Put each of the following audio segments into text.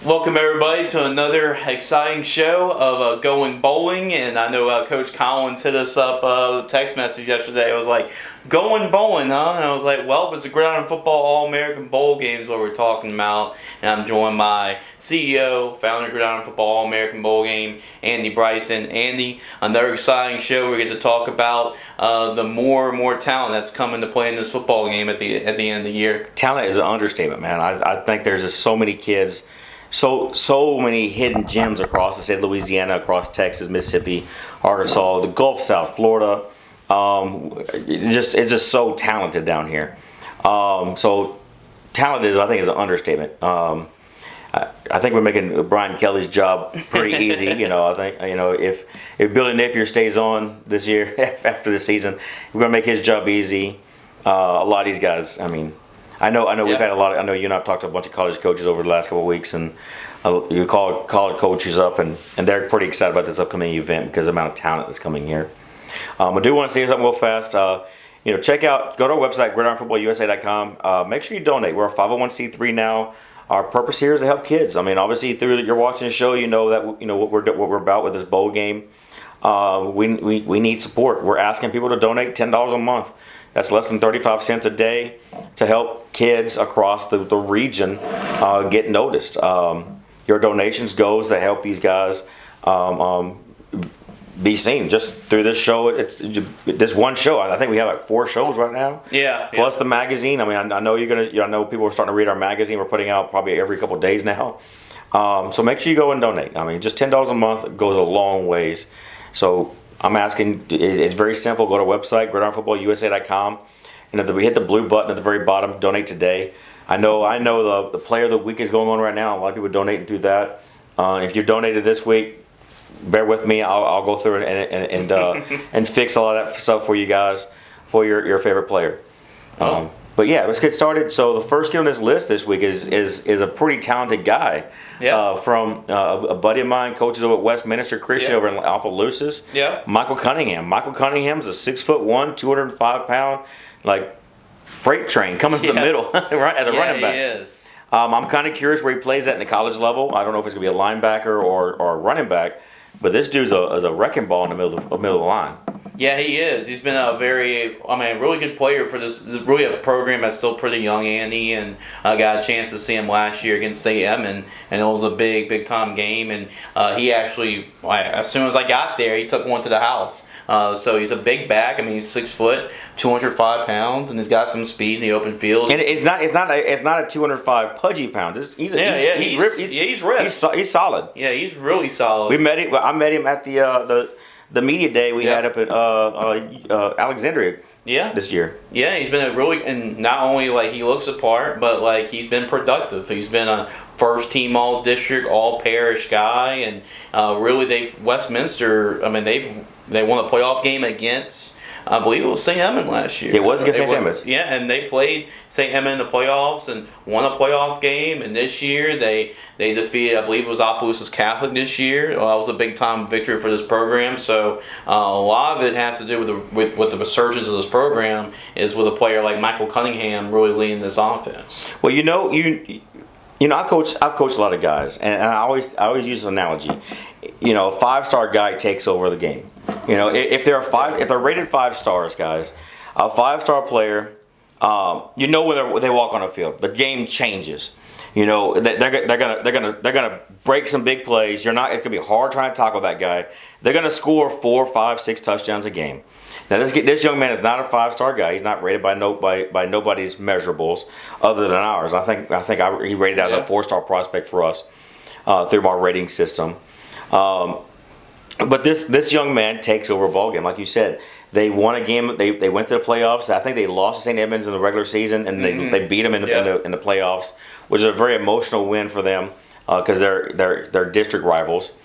Welcome everybody to another exciting show of Going Bowling, and I know Coach Collins hit us up text message yesterday. I was like, "Going bowling, huh?" And I was like, "Well, it's the Gridiron Football All-American Bowl Games what we're talking about." And I'm joined by CEO, founder of Gridiron Football All-American Bowl Game, Andy Bryson. Andy, another exciting show. We get to talk about the more and more talent that's coming to play in this football game at the end of the year. Talent is an understatement, man. I think there's just so many kids. So many hidden gems across the state of Louisiana, across Texas, Mississippi, Arkansas, the Gulf South, Florida. It's just so talented down here. So talented I think is an understatement. I think we're making Brian Kelly's job pretty easy. I think if Billy Napier stays on this year after the season, we're gonna make his job easy. A lot of these guys, I know we've had a lot. I know you and I've talked to a bunch of college coaches over the last couple of weeks, and you call college coaches up, and they're pretty excited about this upcoming event because of the amount of talent that's coming here. I do want to say something real fast. Go to our website, gridironfootballusa.com. Make sure you donate. We're a 501c3 now. Our purpose here is to help kids. Obviously, through you're watching the show, you know that what we're about with this bowl game. We need support. We're asking people to donate $10 a month. That's less than 35 cents a day to help kids across the region get noticed. Your donations goes to help these guys be seen. Just through this show, it's this one show. I think we have like 4 shows right now. Yeah. Plus the magazine. I know I know people are starting to read our magazine. We're putting out probably every couple of days now. So make sure you go and donate. Just $10 a month goes a long ways. So I'm asking, it's very simple. Go to our website, gridironfootballusa.com, and if we hit the blue button at the very bottom, donate today. I know the player of the week is going on right now. A lot of people donating through that. If you donated this week, bear with me. I'll go through it and fix a lot of that stuff for you guys for your favorite player. But yeah, let's get started. So the first kid on this list this week is a pretty talented guy. Yeah. From a buddy of mine, coaches over at Westminster Christian over in Opelousas. Yeah. Michael Cunningham. Michael Cunningham's a 6'1", 205-pound, freight train coming from the middle, right, as a running back. He is. I'm kind of curious where he plays at in the college level. I don't know if it's going to be a linebacker or a running back, but this dude's a wrecking ball in the middle of the line. Yeah, he is. He's been a really good player for this. Really a program that's still pretty young, Andy, and I got a chance to see him last year against St. Edmund, and it was a big time game. And he actually, as soon as I got there, he took one to the house. So he's a big back. He's 6 foot, 205 pounds, and he's got some speed in the open field. And it's not a 205 pudgy pounds. He's ripped. He's ripped. He's solid. Yeah, he's really solid. I met him at the media day we had up at Alexandria. Yeah. This year. Yeah, he's been and not only he looks the part, but he's been productive. He's been a first team all district, all parish guy, and really Westminster. They won a playoff game against, I believe it was St. Edmund last year. It was against St. Edmund. Yeah, and they played St. Edmund in the playoffs and won a playoff game. And this year they defeated, I believe it was Opelousas Catholic this year. That was a big time victory for this program. So a lot of it has to do with the resurgence of this program is with a player like Michael Cunningham really leading this offense. Well, I've coached a lot of guys, and I always use this analogy. A 5-star guy takes over the game. If they're rated 5 stars, guys, a 5-star player, when they walk on the field, the game changes. They're gonna break some big plays. It's gonna be hard trying to tackle that guy. They're gonna score 4, 5, 6 touchdowns a game. Now this young man is not a 5-star guy. He's not rated by nobody's measurables other than ours. I think he rated as a 4-star prospect for us through our rating system. But this young man takes over a ball game, like you said. They won a game. They went to the playoffs. I think they lost to St. Edmunds in the regular season, and they beat them in the playoffs, which is a very emotional win for them because they're district rivals.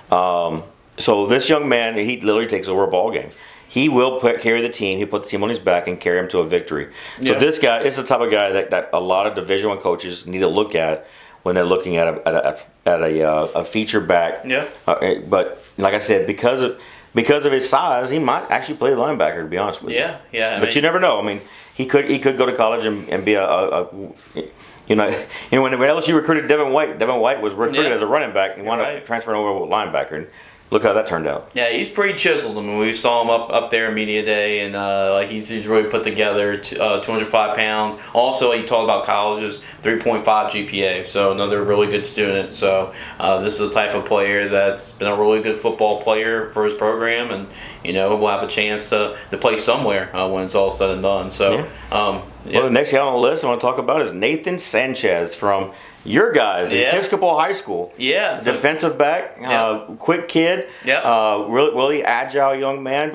So this young man, he literally takes over a ball game. He will carry the team. He put the team on his back and carry him to a victory. So this guy is the type of guy that a lot of Division I coaches need to look at when they're looking at a feature back. Yeah. But like I said, because of his size, he might actually play linebacker. To be honest with you. Yeah. But you never know. He could go to college and be You know, when LSU recruited Devin White was recruited as a running back and wound up transferring over to linebacker. And look how that turned out. Yeah, he's pretty chiseled. I mean, we saw him up there in media day, and he's really put together. 205 pounds. Also, he talked about colleges, 3.5 GPA. So another really good student. So this is the type of player that's been a really good football player for his program, and we'll have a chance to play somewhere when it's all said and done. So. Well, the next guy on the list I want to talk about is Nathan Sanchez from your guys, Episcopal High School. Yeah. Defensive back, quick kid, really agile young man,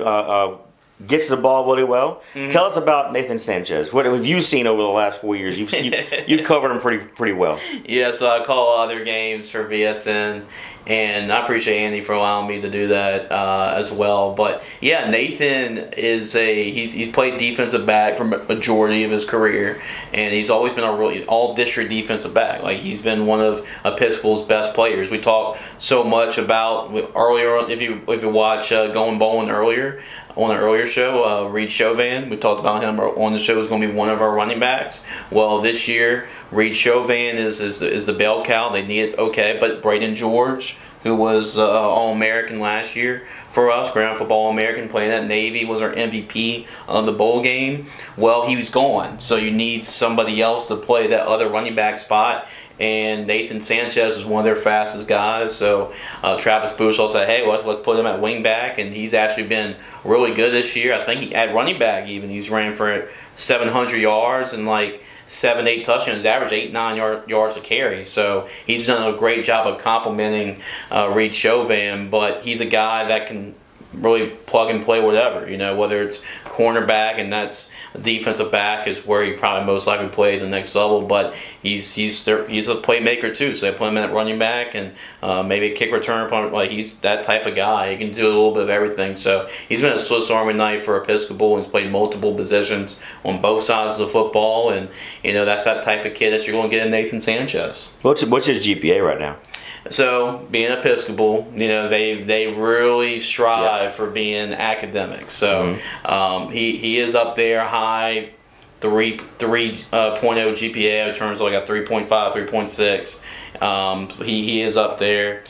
gets the ball really well. Mm-hmm. Tell us about Nathan Sanchez. What have you seen over the last 4 years? You've covered him pretty well. Yeah, so I call other games for VSN, and I appreciate Andy for allowing me to do that as well. But yeah, Nathan is he's played defensive back for a majority of his career, and he's always been a really all-district defensive back. Like, he's been one of Episcopal's best players. We talked so much about earlier, if you watch Going Bowling earlier, on an earlier show, Reed Chauvin, we talked about him on the show, is going to be one of our running backs. Well, this year, Reed Chauvin is the bell cow. They need it, but Braden George, who was All-American last year for us, ground football All-American, playing at Navy, was our MVP of the bowl game. Well, he was gone, so you need somebody else to play that other running back spot. And Nathan Sanchez is one of their fastest guys. So Travis Bushell said, hey, let's put him at wing back. And he's actually been really good this year. I think at running back even, he's ran for 700 yards and like 7-8 touchdowns, average 8-9 yards a carry. So he's done a great job of complimenting Reed Chauvin. But he's a guy that can really plug and play whatever, whether it's cornerback, and that's defensive back is where he probably most likely play the next level, but he's a playmaker too, so they put him in at running back and maybe a kick return opponent. Like, he's that type of guy. He can do a little bit of everything, so he's been a Swiss Army knife for Episcopal and he's played multiple positions on both sides of the football, and that's that type of kid that you're going to get in Nathan Sanchez. What's his GPA right now? So, being Episcopal, they really strive for being academic. So, he is up there high, 3.0 GPA in terms of like a 3.5, 3.6. He is up there,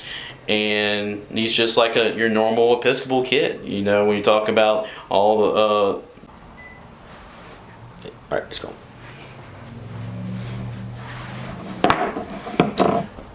and he's just like your normal Episcopal kid. When you talk about all the. All right, let's go.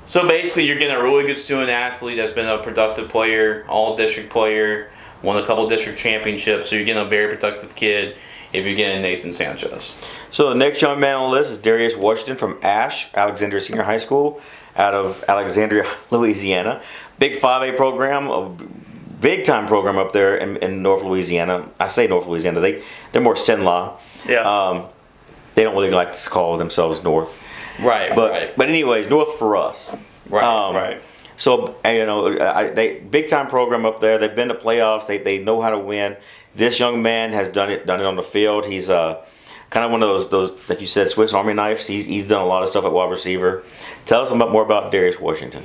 So basically, you're getting a really good student athlete that's been a productive player, all-district player, won a couple district championships. So you're getting a very productive kid if you're getting Nathan Sanchez. So the next young man on the list is Darius Washington from Alexandria Senior High School out of Alexandria, Louisiana. Big 5A program, a big-time program up there in North Louisiana. I say North Louisiana. They're more Cenla. Yeah. They don't really like to call themselves North. Right, but anyways, North for us. Right. So they big time program up there. They've been to playoffs. They know how to win. This young man has done it on the field. He's kind of one of those like you said, Swiss Army knives. He's done a lot of stuff at wide receiver. Tell us more about Darius Washington.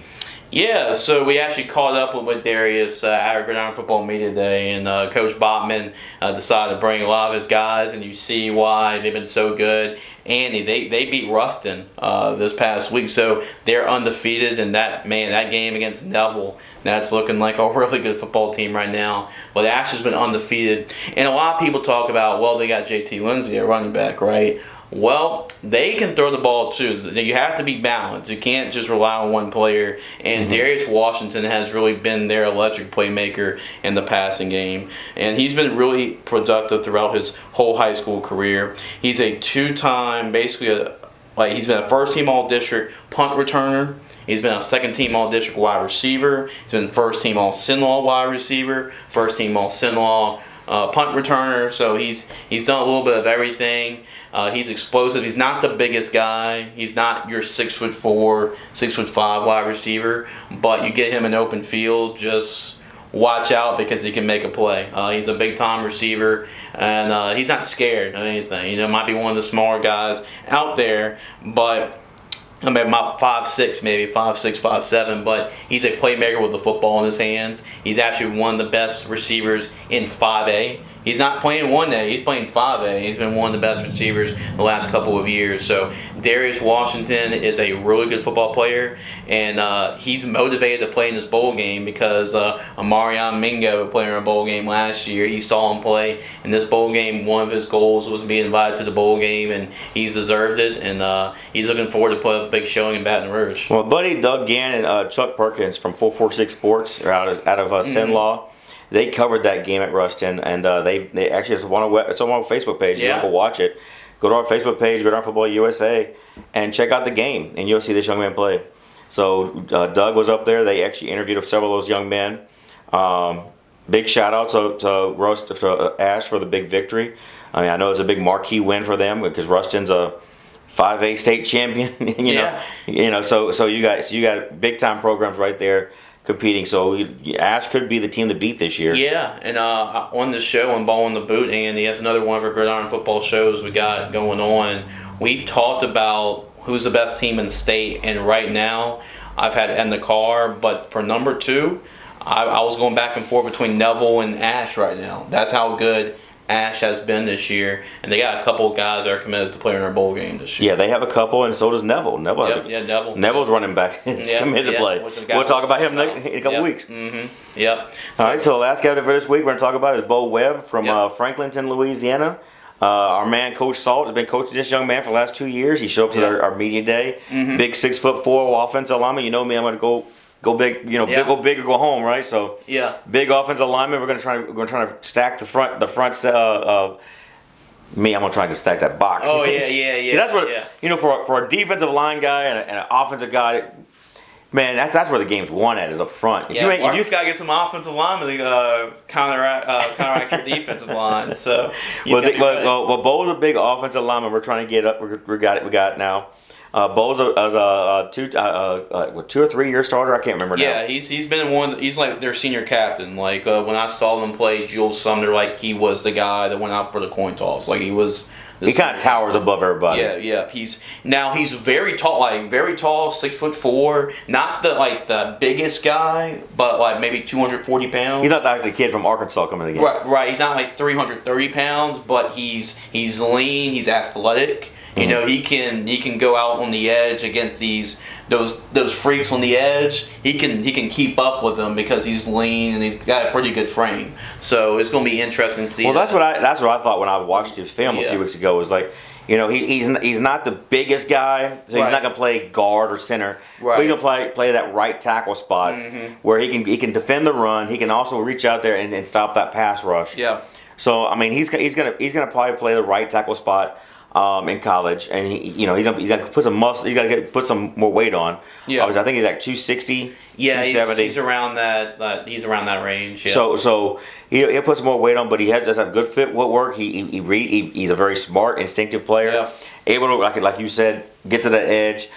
Yeah, so we actually caught up with Darius at our Gridiron Football Media Day, and Coach Botman decided to bring a lot of his guys, and you see why they've been so good. Andy, they beat Ruston this past week, so they're undefeated, and that game against Neville, that's looking like a really good football team right now. But Ash's been undefeated, and a lot of people talk about, well, they got JT Lindsay at running back, right? Well, they can throw the ball too. You have to be balanced. You can't just rely on one player. And Darius Washington has really been their electric playmaker in the passing game. And he's been really productive throughout his whole high school career. He's a two-time, he's been a first-team All-District punt returner. He's been a second-team All-District wide receiver. He's been first-team All-Sinlaw wide receiver, first-team All-Sinlaw punt returner. So he's done a little bit of everything. He's explosive. He's not the biggest guy. He's not your 6'4", 6'5" wide receiver. But you get him in open field, just watch out because he can make a play. He's a big-time receiver, and he's not scared of anything. Might be one of the smaller guys out there, but about 5'6", maybe 5'6", 5'7", but he's a playmaker with the football in his hands. He's actually one of the best receivers in 5A. he's not playing 1A, he's playing 5A. He's been one of the best receivers the last couple of years. So Darius Washington is a really good football player, and he's motivated to play in this bowl game because Amarion Mingo played in a bowl game last year. He saw him play in this bowl game. One of his goals was to be invited to the bowl game, and he's deserved it, and he's looking forward to put a big showing in Baton Rouge. Well, buddy Doug Gann and Chuck Perkins from 446 Sports are out of Sinlaw. They covered that game at Ruston, and they actually it's on our Facebook page. You can go watch it. Go to our Facebook page, Gridiron Football USA, and check out the game, and you'll see this young man play. So Doug was up there. They actually interviewed several of those young men. Big shout out to Ash for the big victory. I mean, I know it's a big marquee win for them because Ruston's a 5A state champion. So you got big time programs right there competing. So Ash could be the team to beat this year. Yeah, and on the show on Ball in the Boot, Andy, that's another one of our Gridiron football shows we got going on. We've talked about who's the best team in the state, and right now I've had in the car, but for number 2, I was going back and forth between Neville and Ash right now. That's how good Ash has been this year, and they got a couple of guys that are committed to play in our bowl game this year. Yeah, they have a couple, and so does Neville. Neville's running back. He's committed to play. We'll talk about him in a couple weeks. Mm-hmm. Yep. All right, so the last guy for this week we're going to talk about is Bo Webb from Franklinton, Louisiana. Our man, Coach Salt, has been coaching this young man for the last 2 years. He showed up to our media day. Big 6'4" offensive lineman. You know me, I'm going to go big, go big or go home, right? So big offensive lineman. We're gonna try to stack the front. Me, I'm gonna try to stack that box. Oh yeah. That's what for a defensive line guy and an offensive guy. Man, that's where the game's won at, is up front. You just gotta get some offensive linemen to counteract your defensive line. So Bo's a big offensive lineman. We're trying to get up. We got it now. Bo's a 2 or 3 year starter. I can't remember now. Yeah, he's been he's like their senior captain. Like when I saw them play Jules Sumner, like he was the guy that went out for the coin toss. Like he was. He kind of towers above everybody. Yeah. He's very tall, 6'4". Not the biggest guy, but like maybe 240 pounds. He's not like the kid from Arkansas coming to the game. Right. He's not like 330 pounds, but he's lean. He's athletic. You know, he can go out on the edge against those freaks on the edge. He can keep up with them because he's lean and he's got a pretty good frame. So it's going to be interesting to see. Well, that's what I thought when I watched his film a few weeks ago. Was like, he's not the biggest guy, so he's not going to play guard or center. Right. But he's going to play that right tackle spot where he can defend the run. He can also reach out there and stop that pass rush. Yeah. So I mean, he's gonna probably play the right tackle spot. In college, and he's gonna put some muscle. He's got to put some more weight on. Yeah, I think he's like 260. Yeah, 270. He's around that. He's around that range. Yeah. So he'll put some more weight on, but he does have good footwork. He's a very smart, instinctive player. Yeah. Able to, like you said, get to the edge,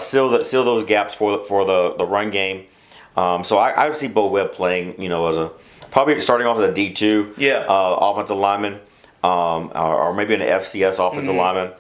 seal those gaps for the run game. So I would see Bo Webb playing, as probably starting off as a D2 offensive lineman. Or maybe an FCS offensive lineman,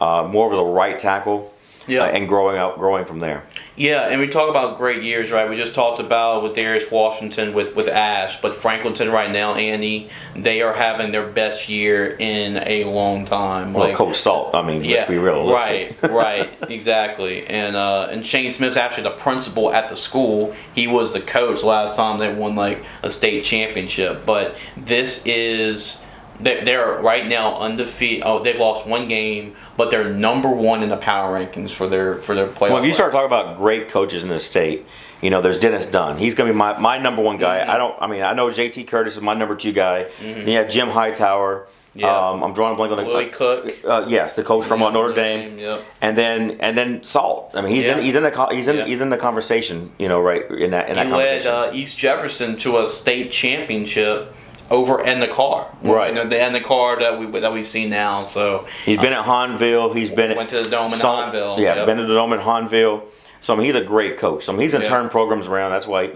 more of a right tackle, and growing from there. Yeah, and we talk about great years, right? We just talked about with Darius Washington, with Ash, but Franklinton right now, Andy, they are having their best year in a long time. Well, Coach Salt, let's be real. Right, exactly. And Shane Smith's actually the principal at the school. He was the coach last time they won a state championship. But this is. They're right now undefeated. Oh, they've lost one game, but they're number 1 in the power rankings for their playoff. Well, if you start talking about great coaches in the state, there's Dennis Dunn. He's going to be my number 1 guy. I know JT Curtis is my number 2 guy. Then you have Jim Hightower. Yeah. I'm drawing a blank on Willie Cook. Yes, the coach from Notre Dame. Yep. And then Salt. He's in the conversation. Right in that conversation. He led East Jefferson to a state championship. Over in the car, right? In the car that we see now. So he's been at Hahnville. Went to the Dome in Hahnville. Yeah, been to the Dome in Hahnville. So he's a great coach. He's turned programs around. That's why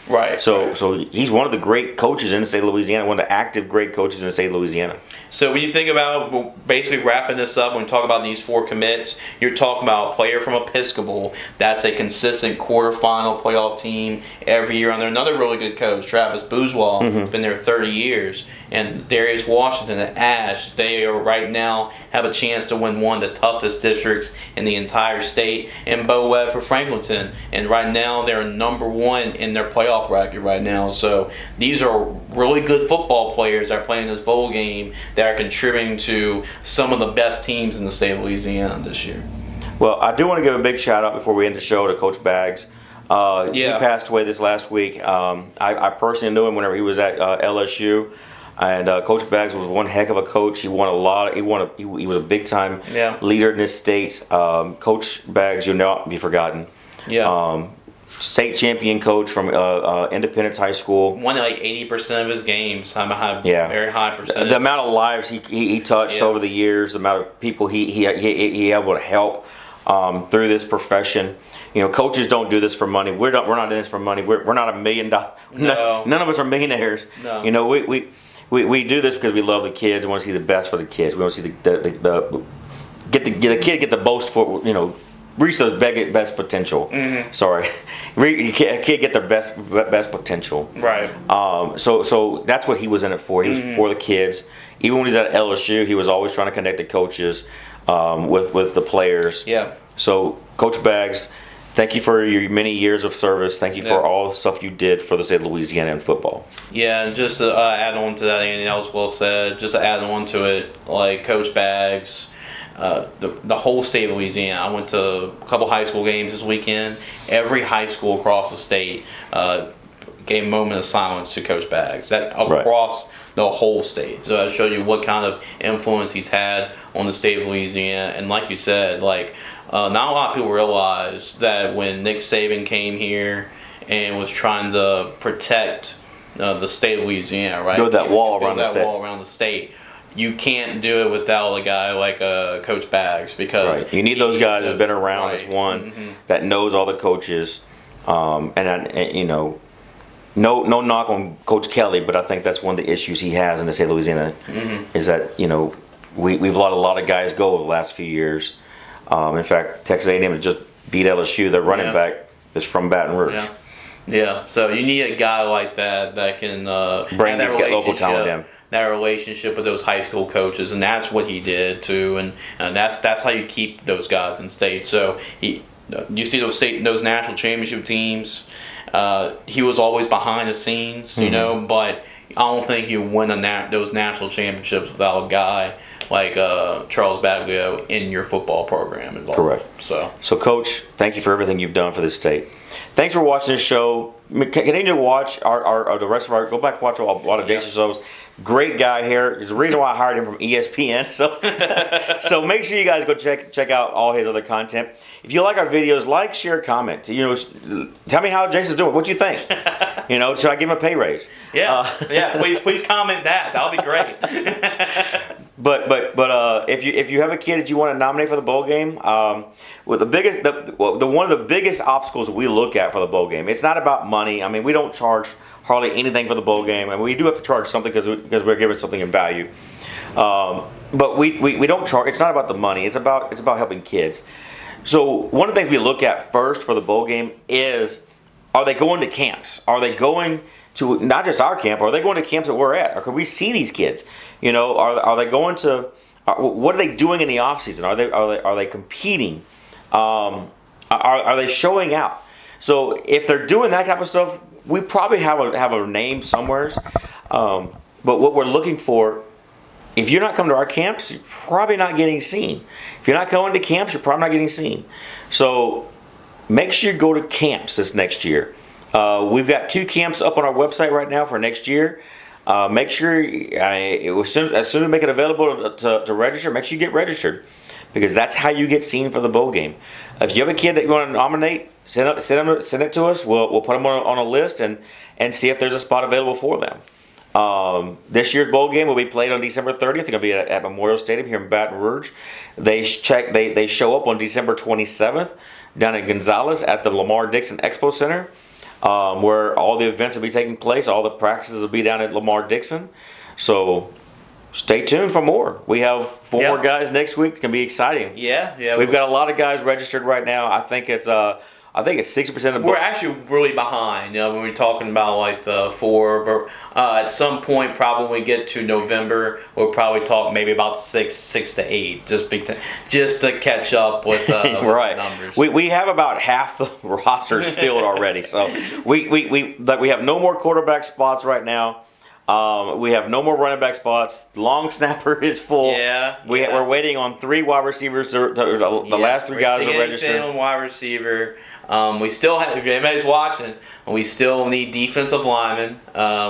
Right. So he's one of the great coaches in the state of Louisiana, one of the active great coaches in the state of Louisiana. So when you think about basically wrapping this up, when we talk about these 4 commits, you're talking about a player from Episcopal that's a consistent quarterfinal playoff team every year under another really good coach, Travis Bourgeois, who's been there 30 years, and Darius Washington at Ash. They are right now have a chance to win one of the toughest districts in the entire state, and Bo Webb for Franklinton. And right now they're number 1 in their playoff bracket right now. So these are really good football players that are playing this bowl game that are contributing to some of the best teams in the state of Louisiana this year. Well, I do want to give a big shout out before we end the show to Coach Baggs. He passed away this last week. I personally knew him whenever he was at LSU, and Coach Baggs was one heck of a coach. He won a lot. He was a big time leader in this state. Coach Baggs, you'll not be forgotten. Yeah. State champion coach from Independence High School. Won like 80% of his games. Very high percentage. The amount of lives he touched over the years, the amount of people he able to help through this profession. You know, coaches don't do this for money. We're not in this for money. We're not $1 million. No. None of us are millionaires. No. You know, we do this because we love the kids. We want to see the best for the kids. We want to see the kid get the most for, you know, reach those best potential. Sorry, a kid get their best potential. Right. So that's what he was in it for. He was for the kids. Even when he was at LSU, he was always trying to connect the coaches with the players. Yeah. So Coach Baggs, thank you for your many years of service. Thank you for all the stuff you did for the state of Louisiana in football. Yeah, and just to add on to that, Andy, that was well said. Just to add on to it, like Coach Baggs. The whole state of Louisiana. I went to a couple high school games this weekend. Every high school across the state gave a moment of silence to Coach Baggs. That across the whole state. So I showed you what kind of influence he's had on the state of Louisiana. And like you said, like not a lot of people realize that when Nick Saban came here and was trying to protect the state of Louisiana, right? Build that wall around the state. You can't do it without a guy like Coach Baggs because you need those guys that's been around as one that knows all the coaches, and you know, no knock on Coach Kelly, but I think that's one of the issues he has in the state of Louisiana is that, you know, we've let a lot of guys go over the last few years. In fact, Texas A&M has just beat LSU. Their running back is from Baton Rouge. Yeah. So you need a guy like that can bring that local talent in. That relationship with those high school coaches, and that's what he did too, and that's how you keep those guys in state. So you see those national championship teams. He was always behind the scenes, you know, but I don't think you win those national championships without a guy like Charles Baglio in your football program involved. Correct. So Coach, thank you for everything you've done for this state. Thanks for watching this show. Continue to watch the rest of our. Go back and watch a lot of Jason shows. Great guy here. There's a reason why I hired him from ESPN. So make sure you guys go check out all his other content. If you like our videos, like, share, comment. You know, tell me how Jason's doing. What you think? You know, should I give him a pay raise? Yeah. Please comment that. That'll be great. But if you have a kid that you want to nominate for the bowl game, one of the biggest obstacles we look at for the bowl game, it's not about money. I mean, we don't charge hardly anything for the bowl game, and we do have to charge something because we're giving something in value. But we don't charge. It's not about the money. It's about helping kids. So one of the things we look at first for the bowl game is, are they going to camps? Are they going to not just our camp? Are they going to camps that we're at? Or could we see these kids? You know, are they going to? What are they doing in the off season? Are they competing? Are they showing out? So if they're doing that type of stuff, we probably have a name somewhere. But what we're looking for, if you're not coming to our camps, you're probably not getting seen. If you're not going to camps, you're probably not getting seen. So make sure you go to camps this next year. We've got 2 camps up on our website right now for next year. Make sure as soon as we make it available to register, make sure you get registered, because that's how you get seen for the bowl game. If you have a kid that you want to nominate, send it to us. We'll put them on a list and see if there's a spot available for them. This year's bowl game will be played on December 30th. It'll be at Memorial Stadium here in Baton Rouge. They show up on December 27th down in Gonzales at the Lamar Dixon Expo Center. where all the events will be taking place. All the practices will be down at Lamar Dixon. So stay tuned for more. We have 4 more guys next week. It's gonna be exciting. Yeah. We've got a lot of guys registered right now. I think it's 60% of. We're actually really behind. When we're talking about like the 4, but at some point, probably when we get to November, we'll probably talk maybe about 6 to 8, just to catch up with, with the numbers. We have about half the rosters filled already, so we have no more quarterback spots right now. We have no more running back spots. Long snapper is full. We're waiting on 3 wide receivers. The last 3 guys are registered. On wide receiver. We still have, if anybody's watching, we still need defensive linemen.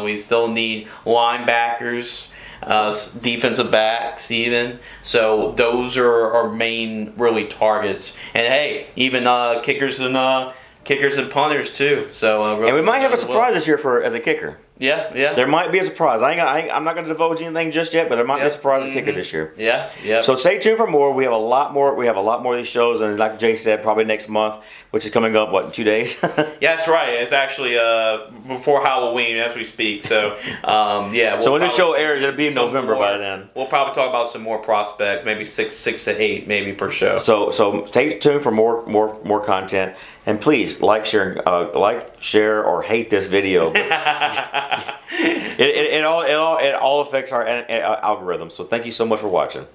We still need linebackers, defensive backs even. So those are our main really targets. And hey, even kickers and punters too. So and we might have a surprise this year as a kicker. Yeah. There might be a surprise. I'm not going to divulge anything just yet, but there might be a surprise at kicker this year. Yeah. So stay tuned for more. We have a lot more. We have a lot more of these shows, and like Jay said, probably next month, which is coming up in 2 days. Yeah, that's right. It's actually before Halloween as we speak. So So when this show airs, it'll be in November by then. We'll probably talk about some more prospect, maybe 6 to 8, maybe per show. So stay tuned for more content, and please like, share, or hate this video. It all affects our algorithm. So thank you so much for watching.